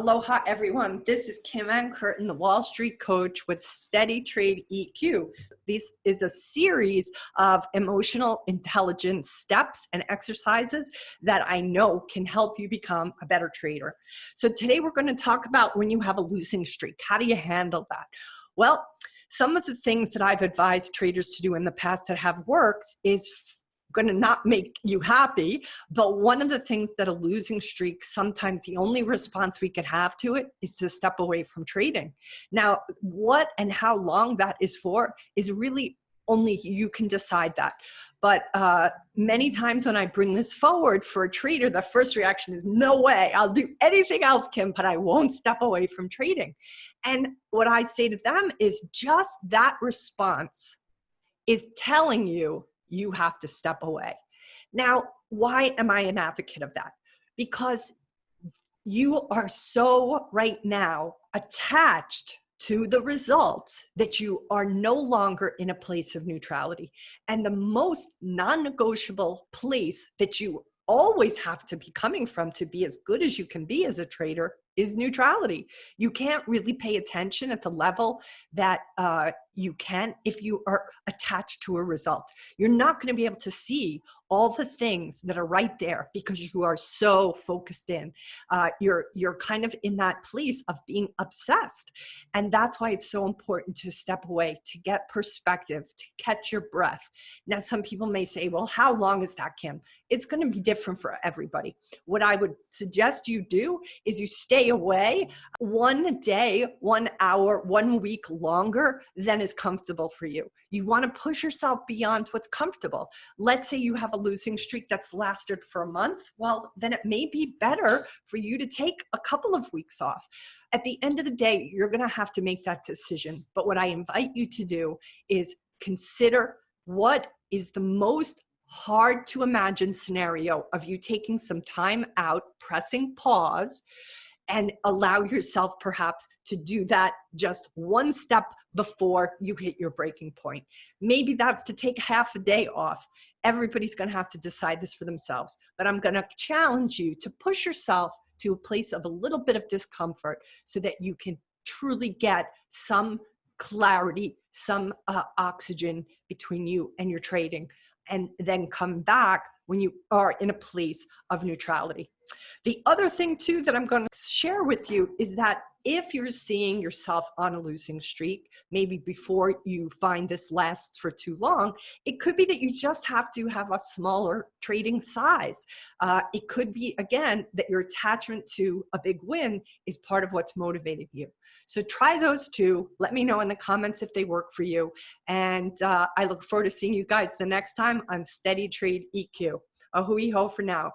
Aloha everyone, this is Kim Ann Curtin, the Wall Street coach with SteadyTrade EQ. This is a series of emotional intelligence steps and exercises that I know can help you become a better trader. So today we're going to talk about when you have a losing streak. How do you handle that? Well, some of the things that I've advised traders to do in the past that have worked is going to not make you happy, but one of the things that a losing streak, sometimes the only response we could have to it is to step away from trading. Now, what and how long that is for is really only you can decide that. But many times when I bring this forward for a trader, the first reaction is, no way, I'll do anything else, Kim, but I won't step away from trading. And what I say to them is just that response is telling you you have to step away. Now, why am I an advocate of that? Because you are so right now attached to the results that you are no longer in a place of neutrality. And the most non-negotiable place that you always have to be coming from to be as good as you can be as a trader is neutrality. You can't really pay attention at the level that you can if you are attached to a result. You're not going to be able to see all the things that are right there because you are so focused in. You're kind of in that place of being obsessed. And that's why it's so important to step away, to get perspective, to catch your breath. Now, some people may say, well, how long is that, Kim? It's going to be different for everybody. What I would suggest you do is you stay away 1 day, 1 hour, 1 week longer than is comfortable for you. You want to push yourself beyond what's comfortable. Let's say you have a losing streak that's lasted for a month. Well, then it may be better for you to take a couple of weeks off. At the end of the day, you're going to have to make that decision. But what I invite you to do is consider what is the most hard to imagine scenario of you taking some time out, pressing pause, and allow yourself perhaps to do that just one step before you hit your breaking point. Maybe that's to take half a day off. Everybody's going to have to decide this for themselves. But I'm going to challenge you to push yourself to a place of a little bit of discomfort so that you can truly get some clarity, some oxygen between you and your trading, and then come back when you are in a place of neutrality. The other thing too that I'm going to share with you is that if you're seeing yourself on a losing streak, maybe before you find this lasts for too long, it could be that you just have to have a smaller trading size. It could be, again, that your attachment to a big win is part of what's motivating you. So try those two. Let me know in the comments if they work for you. And I look forward to seeing you guys the next time on SteadyTrade EQ. A hui ho for now.